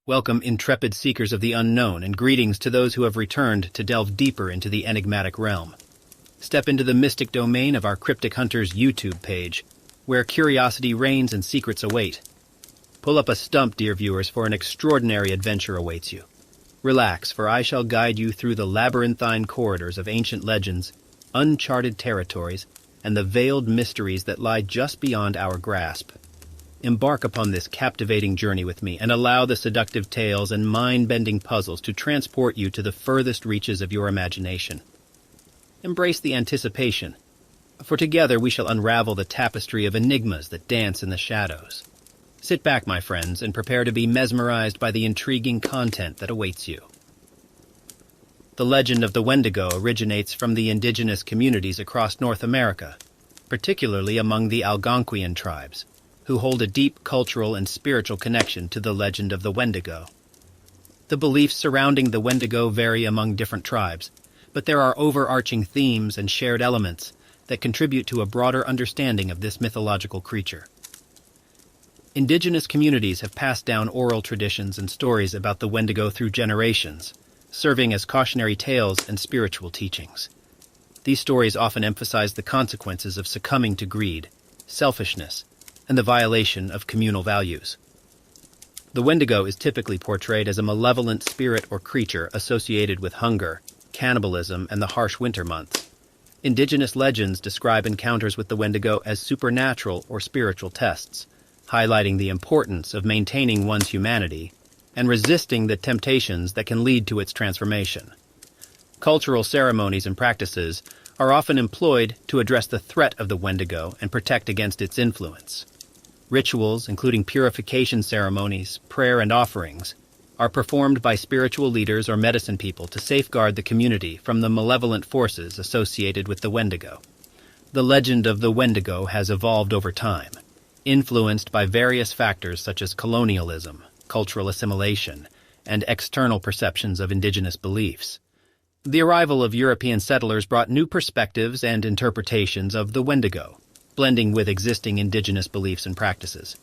Welcome, intrepid seekers of the unknown, and greetings to those who have returned to delve deeper into the enigmatic realm. Step into the mystic domain of our Cryptic Hunters YouTube page, where curiosity reigns and secrets await. Pull up a stump, dear viewers, for an extraordinary adventure awaits you. Relax, for I shall guide you through the labyrinthine corridors of ancient legends, uncharted territories, and the veiled mysteries that lie just beyond our grasp. Embark upon this captivating journey with me and allow the seductive tales and mind-bending puzzles to transport you to the furthest reaches of your imagination. Embrace the anticipation, for together we shall unravel the tapestry of enigmas that dance in the shadows. Sit back, my friends, and prepare to be mesmerized by the intriguing content that awaits you. The legend of the Wendigo originates from the indigenous communities across North America, particularly among the Algonquian tribes, who hold a deep cultural and spiritual connection to the legend of the Wendigo. The beliefs surrounding the Wendigo vary among different tribes, but there are overarching themes and shared elements that contribute to a broader understanding of this mythological creature. Indigenous communities have passed down oral traditions and stories about the Wendigo through generations, serving as cautionary tales and spiritual teachings. These stories often emphasize the consequences of succumbing to greed, selfishness, and the violation of communal values. The Wendigo is typically portrayed as a malevolent spirit or creature associated with hunger, cannibalism, and the harsh winter months. Indigenous legends describe encounters with the Wendigo as supernatural or spiritual tests, highlighting the importance of maintaining one's humanity and resisting the temptations that can lead to its transformation. Cultural ceremonies and practices are often employed to address the threat of the Wendigo and protect against its influence. Rituals, including purification ceremonies, prayer, and offerings, are performed by spiritual leaders or medicine people to safeguard the community from the malevolent forces associated with the Wendigo. The legend of the Wendigo has evolved over time, influenced by various factors such as colonialism, cultural assimilation, and external perceptions of indigenous beliefs. The arrival of European settlers brought new perspectives and interpretations of the Wendigo, blending with existing indigenous beliefs and practices.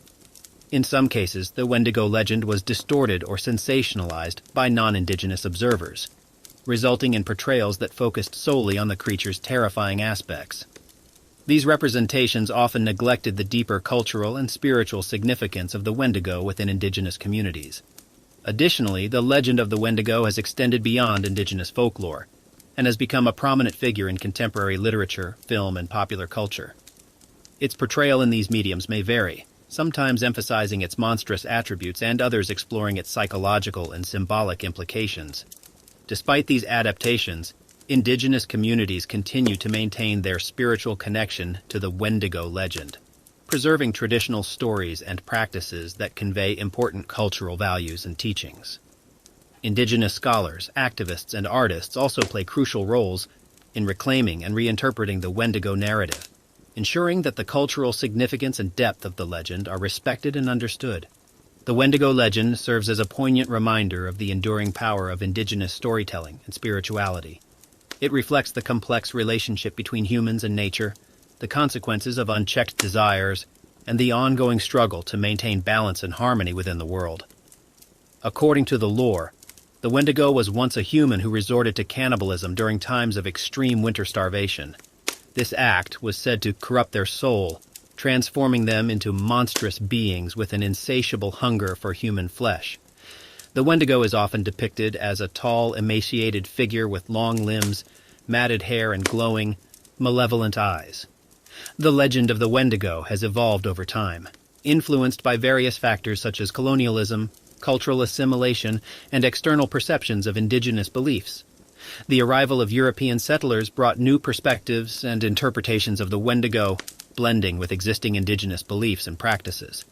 In some cases, the Wendigo legend was distorted or sensationalized by non-indigenous observers, resulting in portrayals that focused solely on the creature's terrifying aspects. These representations often neglected the deeper cultural and spiritual significance of the Wendigo within indigenous communities. Additionally, the legend of the Wendigo has extended beyond indigenous folklore and has become a prominent figure in contemporary literature, film, and popular culture. Its portrayal in these mediums may vary, sometimes emphasizing its monstrous attributes and others exploring its psychological and symbolic implications. Despite these adaptations, indigenous communities continue to maintain their spiritual connection to the Wendigo legend, preserving traditional stories and practices that convey important cultural values and teachings. Indigenous scholars, activists, and artists also play crucial roles in reclaiming and reinterpreting the Wendigo narrative, ensuring that the cultural significance and depth of the legend are respected and understood. The Wendigo legend serves as a poignant reminder of the enduring power of indigenous storytelling and spirituality. It reflects the complex relationship between humans and nature, the consequences of unchecked desires, and the ongoing struggle to maintain balance and harmony within the world. According to the lore, the Wendigo was once a human who resorted to cannibalism during times of extreme winter starvation. This act was said to corrupt their soul, transforming them into monstrous beings with an insatiable hunger for human flesh. The Wendigo is often depicted as a tall, emaciated figure with long limbs, matted hair, and glowing, malevolent eyes. The legend of the Wendigo has evolved over time, influenced by various factors such as colonialism, cultural assimilation, and external perceptions of indigenous beliefs. The arrival of European settlers brought new perspectives and interpretations of the Wendigo, blending with existing indigenous beliefs and practices.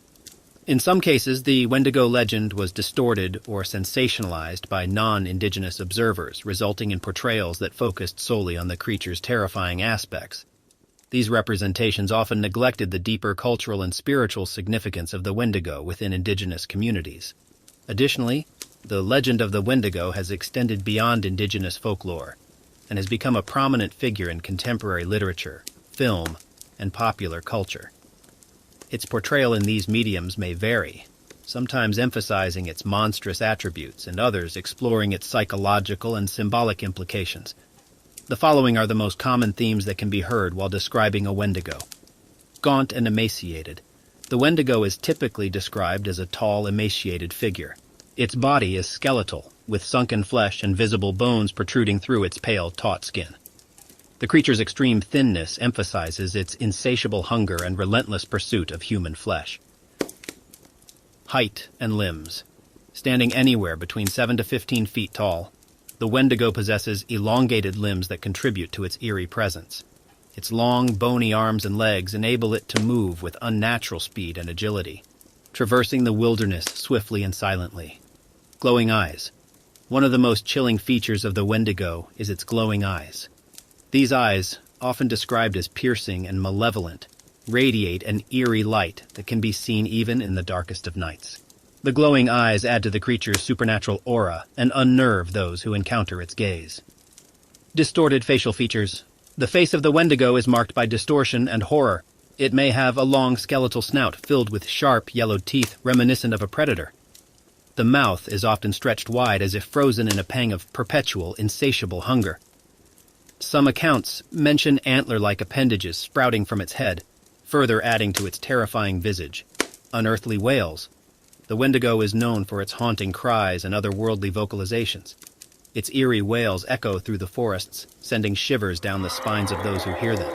In some cases, the Wendigo legend was distorted or sensationalized by non-indigenous observers, resulting in portrayals that focused solely on the creature's terrifying aspects. These representations often neglected the deeper cultural and spiritual significance of the Wendigo within indigenous communities. Additionally, the legend of the Wendigo has extended beyond indigenous folklore and has become a prominent figure in contemporary literature, film, and popular culture. Its portrayal in these mediums may vary, sometimes emphasizing its monstrous attributes and others exploring its psychological and symbolic implications. The following are the most common themes that can be heard while describing a Wendigo. Gaunt and emaciated. The Wendigo is typically described as a tall, emaciated figure. Its body is skeletal, with sunken flesh and visible bones protruding through its pale, taut skin. The creature's extreme thinness emphasizes its insatiable hunger and relentless pursuit of human flesh. Height and limbs. Standing anywhere between 7 to 15 feet tall, the Wendigo possesses elongated limbs that contribute to its eerie presence. Its long, bony arms and legs enable it to move with unnatural speed and agility, traversing the wilderness swiftly and silently. Glowing eyes. One of the most chilling features of the Wendigo is its glowing eyes. These eyes, often described as piercing and malevolent, radiate an eerie light that can be seen even in the darkest of nights. The glowing eyes add to the creature's supernatural aura and unnerve those who encounter its gaze. Distorted facial features. The face of the Wendigo is marked by distortion and horror. It may have a long skeletal snout filled with sharp, yellowed teeth reminiscent of a predator. The mouth is often stretched wide as if frozen in a pang of perpetual, insatiable hunger. Some accounts mention antler-like appendages sprouting from its head, further adding to its terrifying visage. Unearthly wails. The Wendigo is known for its haunting cries and otherworldly vocalizations. Its eerie wails echo through the forests, sending shivers down the spines of those who hear them.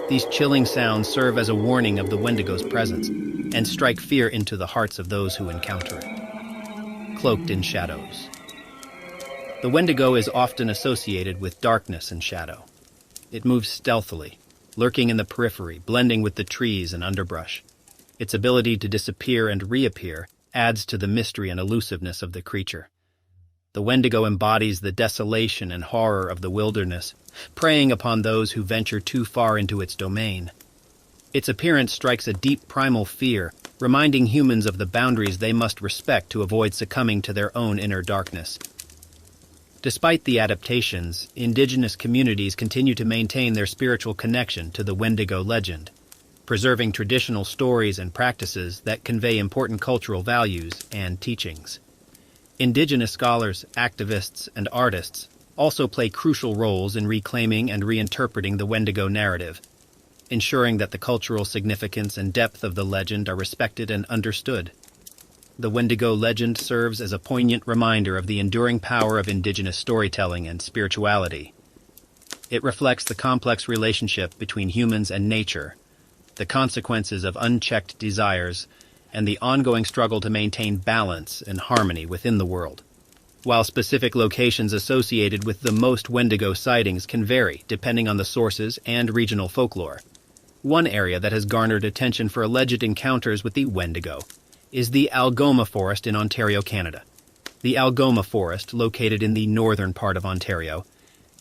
These chilling sounds serve as a warning of the Wendigo's presence and strike fear into the hearts of those who encounter it. Cloaked in shadows. The Wendigo is often associated with darkness and shadow. It moves stealthily, lurking in the periphery, blending with the trees and underbrush. Its ability to disappear and reappear adds to the mystery and elusiveness of the creature. The Wendigo embodies the desolation and horror of the wilderness, preying upon those who venture too far into its domain. Its appearance strikes a deep primal fear, reminding humans of the boundaries they must respect to avoid succumbing to their own inner darkness. Despite the adaptations, indigenous communities continue to maintain their spiritual connection to the Wendigo legend, preserving traditional stories and practices that convey important cultural values and teachings. Indigenous scholars, activists, and artists also play crucial roles in reclaiming and reinterpreting the Wendigo narrative, ensuring that the cultural significance and depth of the legend are respected and understood. The Wendigo legend serves as a poignant reminder of the enduring power of indigenous storytelling and spirituality. It reflects the complex relationship between humans and nature, the consequences of unchecked desires, and the ongoing struggle to maintain balance and harmony within the world. While specific locations associated with the most Wendigo sightings can vary depending on the sources and regional folklore, one area that has garnered attention for alleged encounters with the Wendigo is the Algoma Forest in Ontario, Canada. The Algoma Forest, located in the northern part of Ontario,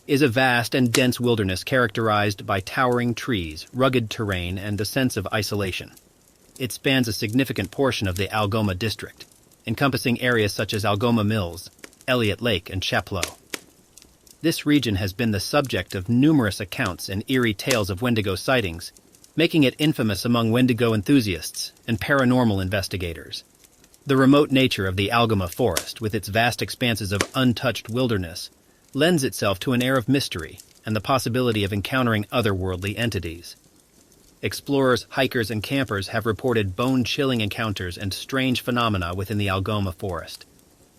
is a vast and dense wilderness characterized by towering trees, rugged terrain, and a sense of isolation. It spans a significant portion of the Algoma district, encompassing areas such as Algoma Mills, Elliott Lake, and Chapleau. This region has been the subject of numerous accounts and eerie tales of Wendigo sightings, making it infamous among Wendigo enthusiasts and paranormal investigators. The remote nature of the Algoma Forest, with its vast expanses of untouched wilderness, lends itself to an air of mystery and the possibility of encountering otherworldly entities. Explorers, hikers, and campers have reported bone-chilling encounters and strange phenomena within the Algoma Forest.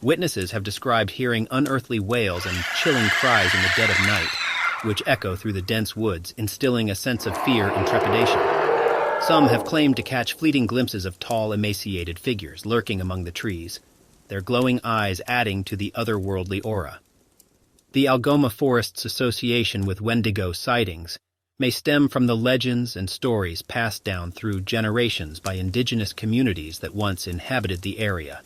Witnesses have described hearing unearthly wails and chilling cries in the dead of night, which echo through the dense woods, instilling a sense of fear and trepidation. Some have claimed to catch fleeting glimpses of tall, emaciated figures lurking among the trees, their glowing eyes adding to the otherworldly aura. The Algoma Forest's association with Wendigo sightings may stem from the legends and stories passed down through generations by indigenous communities that once inhabited the area.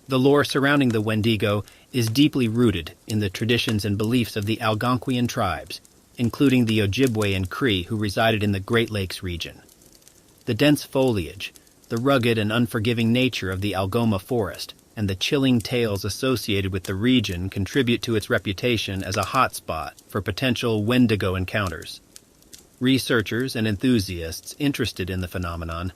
The lore surrounding the Wendigo is deeply rooted in the traditions and beliefs of the Algonquian tribes, including the Ojibwe and Cree who resided in the Great Lakes region. The dense foliage, the rugged and unforgiving nature of the Algoma Forest, and the chilling tales associated with the region contribute to its reputation as a hotspot for potential Wendigo encounters. Researchers and enthusiasts interested in the phenomenon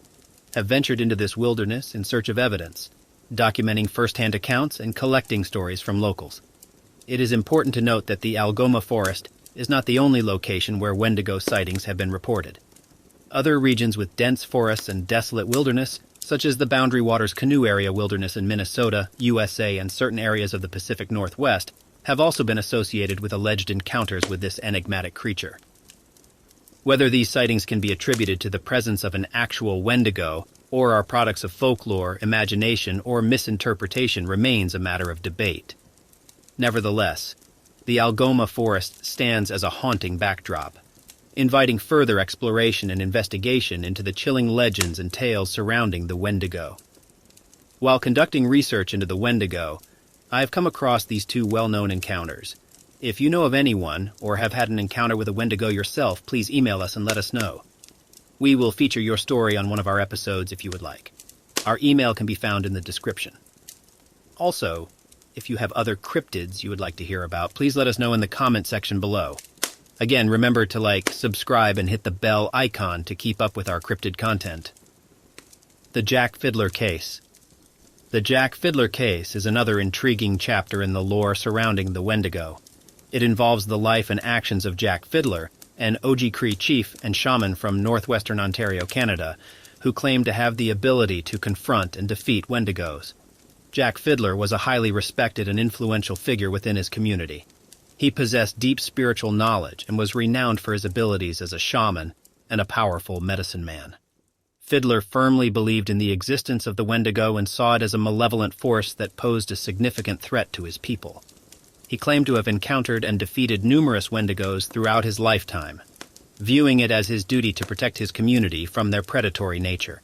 have ventured into this wilderness in search of evidence, documenting first-hand accounts and collecting stories from locals. It is important to note that the Algoma Forest is not the only location where Wendigo sightings have been reported. Other regions with dense forests and desolate wilderness, such as the Boundary Waters Canoe Area wilderness in Minnesota, USA, and certain areas of the Pacific Northwest, have also been associated with alleged encounters with this enigmatic creature. Whether these sightings can be attributed to the presence of an actual Wendigo or are products of folklore, imagination, or misinterpretation remains a matter of debate. Nevertheless, the Algoma Forest stands as a haunting backdrop, inviting further exploration and investigation into the chilling legends and tales surrounding the Wendigo. While conducting research into the Wendigo, I have come across these two well-known encounters. If you know of anyone or have had an encounter with a Wendigo yourself, please email us and let us know. We will feature your story on one of our episodes if you would like. Our email can be found in the description. Also, if you have other cryptids you would like to hear about, please let us know in the comment section below. Again, remember to like, subscribe, and hit the bell icon to keep up with our cryptid content. The Jack Fiddler Case. The Jack Fiddler Case is another intriguing chapter in the lore surrounding the Wendigo. It involves the life and actions of Jack Fiddler, an Oji-Cree chief and shaman from northwestern Ontario, Canada, who claimed to have the ability to confront and defeat Wendigos. Jack Fiddler was a highly respected and influential figure within his community. He possessed deep spiritual knowledge and was renowned for his abilities as a shaman and a powerful medicine man. Fiddler firmly believed in the existence of the Wendigo and saw it as a malevolent force that posed a significant threat to his people. He claimed to have encountered and defeated numerous Wendigos throughout his lifetime, viewing it as his duty to protect his community from their predatory nature.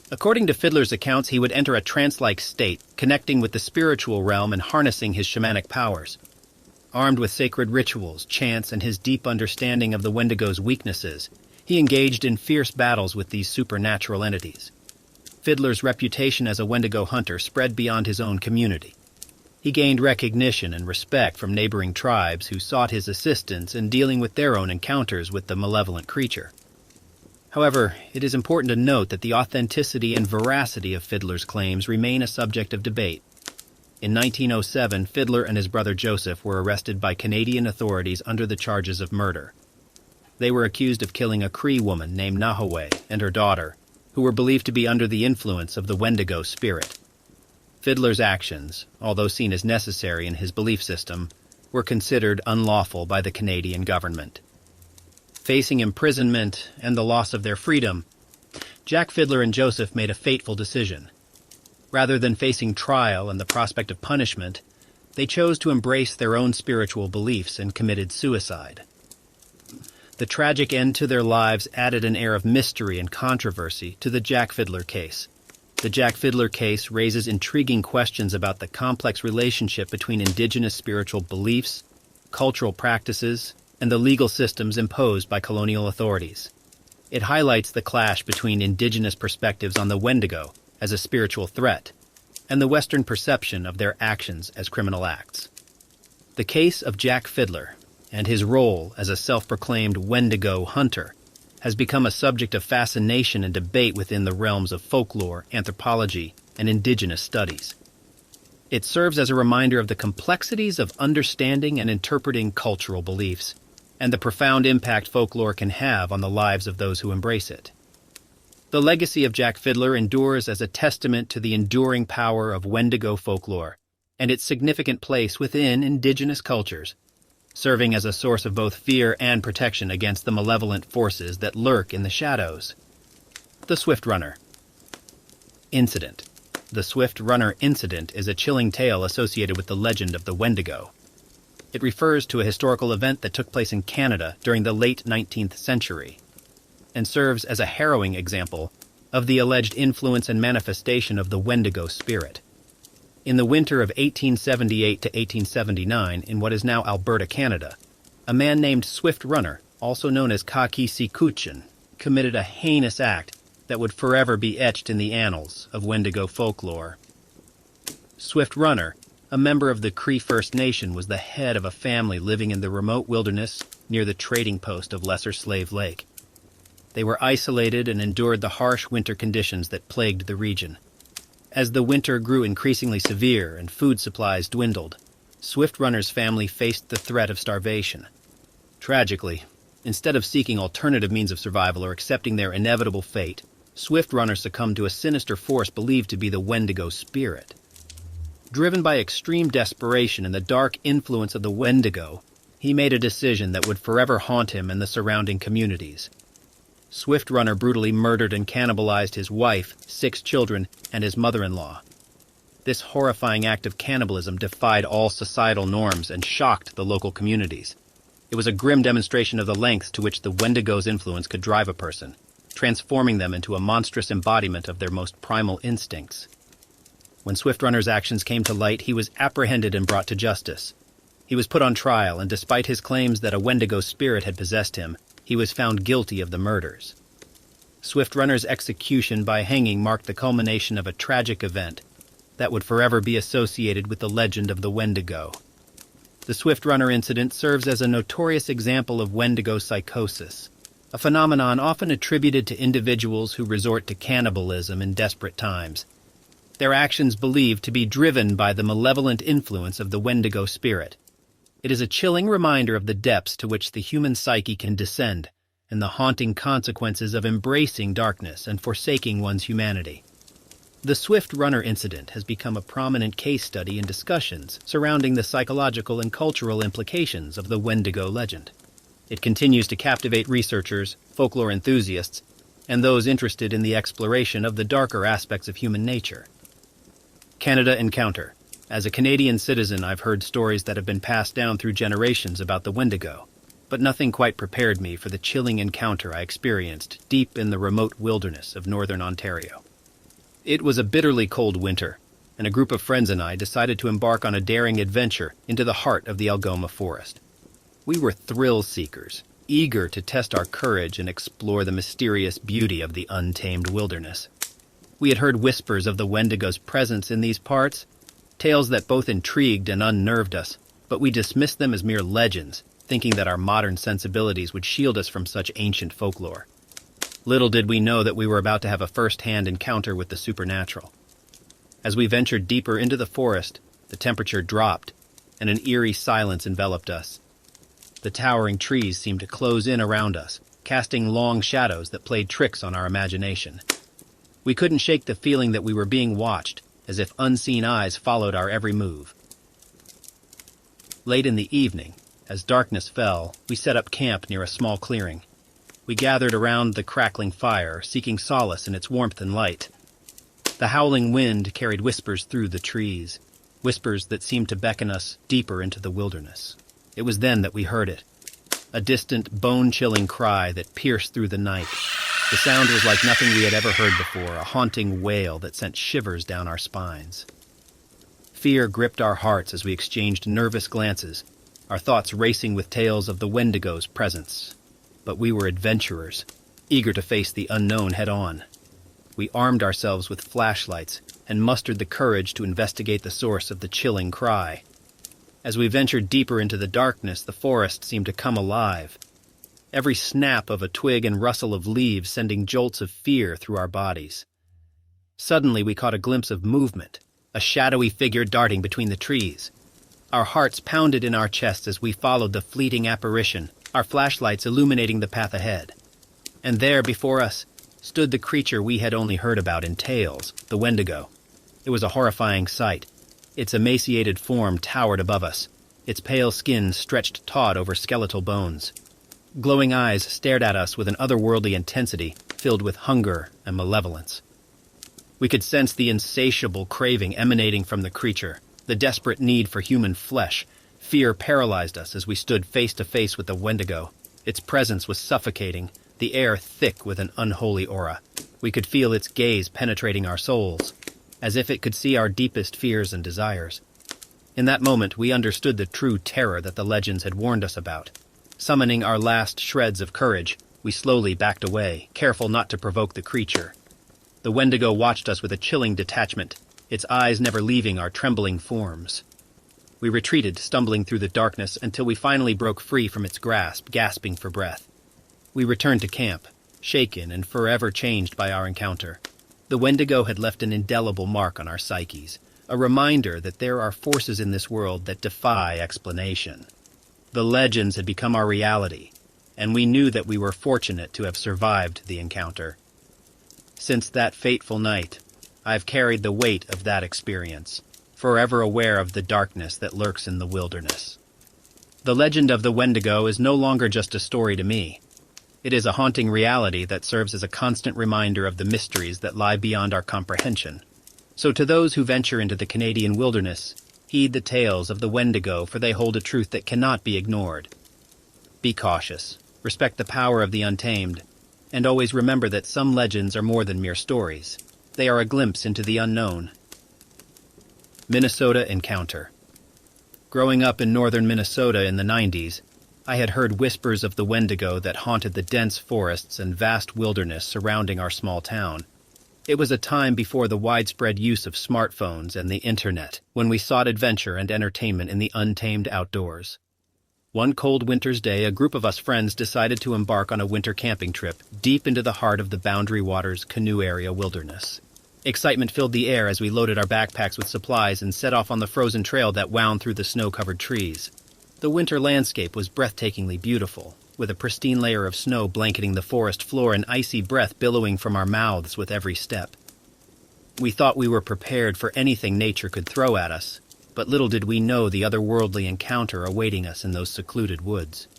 According to Fiddler's accounts, he would enter a trance-like state, connecting with the spiritual realm and harnessing his shamanic powers. Armed with sacred rituals, chants, and his deep understanding of the Wendigo's weaknesses, he engaged in fierce battles with these supernatural entities. Fiddler's reputation as a Wendigo hunter spread beyond his own community. He gained recognition and respect from neighboring tribes who sought his assistance in dealing with their own encounters with the malevolent creature. However, it is important to note that the authenticity and veracity of Fiddler's claims remain a subject of debate. In 1907, Fiddler and his brother Joseph were arrested by Canadian authorities under the charges of murder. They were accused of killing a Cree woman named Nahaway and her daughter, who were believed to be under the influence of the Wendigo spirit. Fiddler's actions, although seen as necessary in his belief system, were considered unlawful by the Canadian government. Facing imprisonment and the loss of their freedom, Jack Fiddler and Joseph made a fateful decision. Rather than facing trial and the prospect of punishment, they chose to embrace their own spiritual beliefs and committed suicide. The tragic end to their lives added an air of mystery and controversy to the Jack Fiddler case. The Jack Fiddler case raises intriguing questions about the complex relationship between indigenous spiritual beliefs, cultural practices, and the legal systems imposed by colonial authorities. It highlights the clash between indigenous perspectives on the Wendigo as a spiritual threat, and the Western perception of their actions as criminal acts. The case of Jack Fiddler and his role as a self-proclaimed Wendigo hunter has become a subject of fascination and debate within the realms of folklore, anthropology, and indigenous studies. It serves as a reminder of the complexities of understanding and interpreting cultural beliefs, and the profound impact folklore can have on the lives of those who embrace it. The legacy of Jack Fiddler endures as a testament to the enduring power of Wendigo folklore and its significant place within indigenous cultures, serving as a source of both fear and protection against the malevolent forces that lurk in the shadows. The Swift Runner Incident. The Swift Runner incident is a chilling tale associated with the legend of the Wendigo. It refers to a historical event that took place in Canada during the late 19th century, and serves as a harrowing example of the alleged influence and manifestation of the Wendigo spirit. In the winter of 1878 to 1879, in what is now Alberta, Canada, a man named Swift Runner, also known as Kakisikuchen, committed a heinous act that would forever be etched in the annals of Wendigo folklore. Swift Runner, a member of the Cree First Nation, was the head of a family living in the remote wilderness near the trading post of Lesser Slave Lake. They were isolated and endured the harsh winter conditions that plagued the region. As the winter grew increasingly severe and food supplies dwindled, Swift Runner's family faced the threat of starvation. Tragically, instead of seeking alternative means of survival or accepting their inevitable fate, Swift Runner succumbed to a sinister force believed to be the Wendigo spirit. Driven by extreme desperation and the dark influence of the Wendigo, he made a decision that would forever haunt him and the surrounding communities. Swift Runner brutally murdered and cannibalized his wife, 6 children, and his mother-in-law. This horrifying act of cannibalism defied all societal norms and shocked the local communities. It was a grim demonstration of the lengths to which the Wendigo's influence could drive a person, transforming them into a monstrous embodiment of their most primal instincts. When Swift Runner's actions came to light, he was apprehended and brought to justice. He was put on trial, and despite his claims that a Wendigo spirit had possessed him, he was found guilty of the murders. Swift Runner's execution by hanging marked the culmination of a tragic event that would forever be associated with the legend of the Wendigo. The Swift Runner incident serves as a notorious example of Wendigo psychosis, a phenomenon often attributed to individuals who resort to cannibalism in desperate times. Their actions believed to be driven by the malevolent influence of the Wendigo spirit. It is a chilling reminder of the depths to which the human psyche can descend, and the haunting consequences of embracing darkness and forsaking one's humanity. The Swift Runner incident has become a prominent case study in discussions surrounding the psychological and cultural implications of the Wendigo legend. It continues to captivate researchers, folklore enthusiasts, and those interested in the exploration of the darker aspects of human nature. Canada Encounter. As a Canadian citizen, I've heard stories that have been passed down through generations about the Wendigo, but nothing quite prepared me for the chilling encounter I experienced deep in the remote wilderness of northern Ontario. It was a bitterly cold winter, and a group of friends and I decided to embark on a daring adventure into the heart of the Algoma forest. We were thrill-seekers, eager to test our courage and explore the mysterious beauty of the untamed wilderness. We had heard whispers of the Wendigo's presence in these parts, tales that both intrigued and unnerved us, but we dismissed them as mere legends, thinking that our modern sensibilities would shield us from such ancient folklore. Little did we know that we were about to have a first-hand encounter with the supernatural. As we ventured deeper into the forest, the temperature dropped, and an eerie silence enveloped us. The towering trees seemed to close in around us, casting long shadows that played tricks on our imagination. We couldn't shake the feeling that we were being watched, as if unseen eyes followed our every move. Late in the evening, as darkness fell, we set up camp near a small clearing. We gathered around the crackling fire, seeking solace in its warmth and light. The howling wind carried whispers through the trees, whispers that seemed to beckon us deeper into the wilderness. It was then that we heard it, a distant, bone-chilling cry that pierced through the night. The sound was like nothing we had ever heard before, a haunting wail that sent shivers down our spines. Fear gripped our hearts as we exchanged nervous glances, our thoughts racing with tales of the Wendigo's presence. But we were adventurers, eager to face the unknown head-on. We armed ourselves with flashlights and mustered the courage to investigate the source of the chilling cry. As we ventured deeper into the darkness, the forest seemed to come alive, every snap of a twig and rustle of leaves sending jolts of fear through our bodies. Suddenly we caught a glimpse of movement, a shadowy figure darting between the trees. Our hearts pounded in our chests as we followed the fleeting apparition, our flashlights illuminating the path ahead. And there, before us, stood the creature we had only heard about in tales, the Wendigo. It was a horrifying sight. Its emaciated form towered above us, its pale skin stretched taut over skeletal bones. Glowing eyes stared at us with an otherworldly intensity, filled with hunger and malevolence. We could sense the insatiable craving emanating from the creature, the desperate need for human flesh. Fear paralyzed us as we stood face to face with the Wendigo. Its presence was suffocating, the air thick with an unholy aura. We could feel its gaze penetrating our souls, as if it could see our deepest fears and desires. In that moment, we understood the true terror that the legends had warned us about. Summoning our last shreds of courage, we slowly backed away, careful not to provoke the creature. The Wendigo watched us with a chilling detachment, its eyes never leaving our trembling forms. We retreated, stumbling through the darkness until we finally broke free from its grasp, gasping for breath. We returned to camp, shaken and forever changed by our encounter. The Wendigo had left an indelible mark on our psyches, a reminder that there are forces in this world that defy explanation. The legends had become our reality, and we knew that we were fortunate to have survived the encounter. Since that fateful night, I've carried the weight of that experience, forever aware of the darkness that lurks in the wilderness. The legend of the Wendigo is no longer just a story to me. It is a haunting reality that serves as a constant reminder of the mysteries that lie beyond our comprehension. So to those who venture into the Canadian wilderness, heed the tales of the Wendigo, for they hold a truth that cannot be ignored. Be cautious, respect the power of the untamed, and always remember that some legends are more than mere stories. They are a glimpse into the unknown. Minnesota Encounter. Growing up in northern Minnesota in the 90s, I had heard whispers of the Wendigo that haunted the dense forests and vast wilderness surrounding our small town. It was a time before the widespread use of smartphones and the internet, when we sought adventure and entertainment in the untamed outdoors. One cold winter's day, a group of us friends decided to embark on a winter camping trip deep into the heart of the Boundary Waters Canoe Area wilderness. Excitement filled the air as we loaded our backpacks with supplies and set off on the frozen trail that wound through the snow-covered trees. The winter landscape was breathtakingly beautiful, with a pristine layer of snow blanketing the forest floor and icy breath billowing from our mouths with every step. We thought we were prepared for anything nature could throw at us, but little did we know the otherworldly encounter awaiting us in those secluded woods.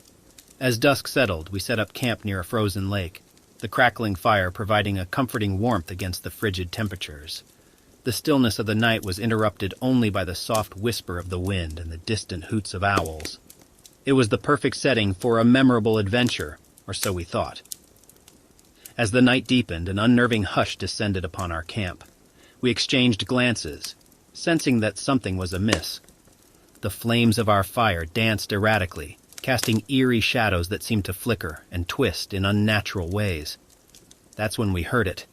As dusk settled, we set up camp near a frozen lake, the crackling fire providing a comforting warmth against the frigid temperatures. The stillness of the night was interrupted only by the soft whisper of the wind and the distant hoots of owls. It was the perfect setting for a memorable adventure, or so we thought. As the night deepened, an unnerving hush descended upon our camp. We exchanged glances, sensing that something was amiss. The flames of our fire danced erratically, casting eerie shadows that seemed to flicker and twist in unnatural ways. That's when we heard it,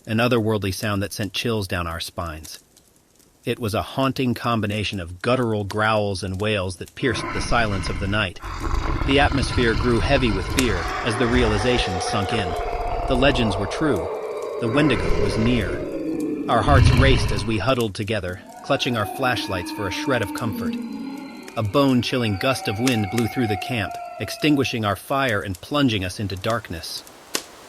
an otherworldly sound that sent chills down our spines. It was a haunting combination of guttural growls and wails that pierced the silence of the night. The atmosphere grew heavy with fear as the realization sunk in. The legends were true. The Wendigo was near. Our hearts raced as we huddled together, clutching our flashlights for a shred of comfort. A bone-chilling gust of wind blew through the camp, extinguishing our fire and plunging us into darkness.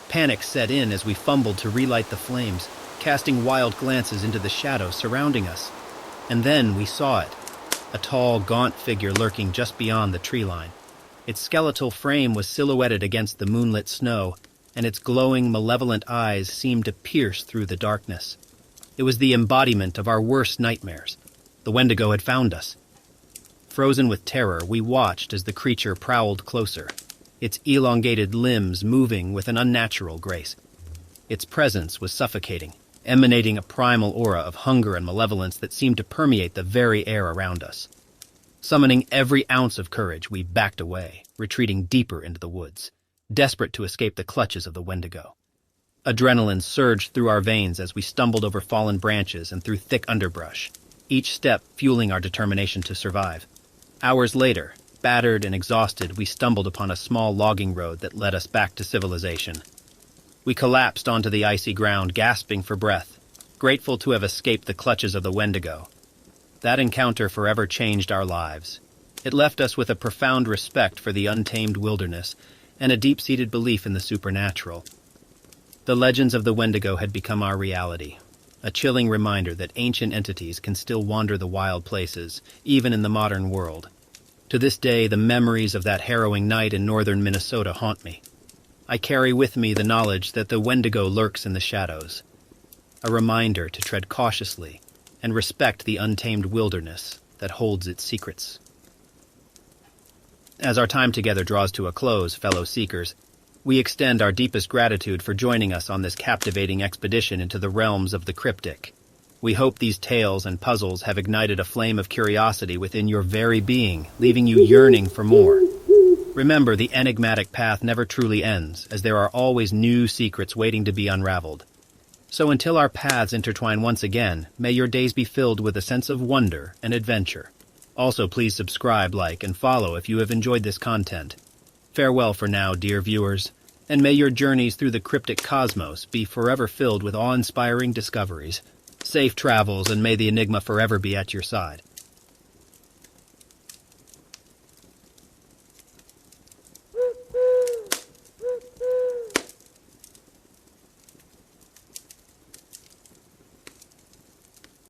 Panic set in as we fumbled to relight the flames, casting wild glances into the shadows surrounding us. And then we saw it, a tall, gaunt figure lurking just beyond the tree line. Its skeletal frame was silhouetted against the moonlit snow, and its glowing, malevolent eyes seemed to pierce through the darkness. It was the embodiment of our worst nightmares. The Wendigo had found us. Frozen with terror, we watched as the creature prowled closer, its elongated limbs moving with an unnatural grace. Its presence was suffocating, emanating a primal aura of hunger and malevolence that seemed to permeate the very air around us. Summoning every ounce of courage, we backed away, retreating deeper into the woods, desperate to escape the clutches of the Wendigo. Adrenaline surged through our veins as we stumbled over fallen branches and through thick underbrush, each step fueling our determination to survive. Hours later, battered and exhausted, we stumbled upon a small logging road that led us back to civilization. We collapsed onto the icy ground, gasping for breath, grateful to have escaped the clutches of the Wendigo. That encounter forever changed our lives. It left us with a profound respect for the untamed wilderness and a deep-seated belief in the supernatural. The legends of the Wendigo had become our reality, a chilling reminder that ancient entities can still wander the wild places, even in the modern world. To this day, the memories of that harrowing night in northern Minnesota haunt me. I carry with me the knowledge that the Wendigo lurks in the shadows, a reminder to tread cautiously and respect the untamed wilderness that holds its secrets. As our time together draws to a close, fellow seekers, we extend our deepest gratitude for joining us on this captivating expedition into the realms of the cryptic. We hope these tales and puzzles have ignited a flame of curiosity within your very being, leaving you yearning for more. Remember, the enigmatic path never truly ends, as there are always new secrets waiting to be unraveled. So until our paths intertwine once again, may your days be filled with a sense of wonder and adventure. Also, please subscribe, like, and follow if you have enjoyed this content. Farewell for now, dear viewers, and and may your journeys through the cryptic cosmos be forever filled with awe-inspiring discoveries. Safe travels, and may the enigma forever be at your side.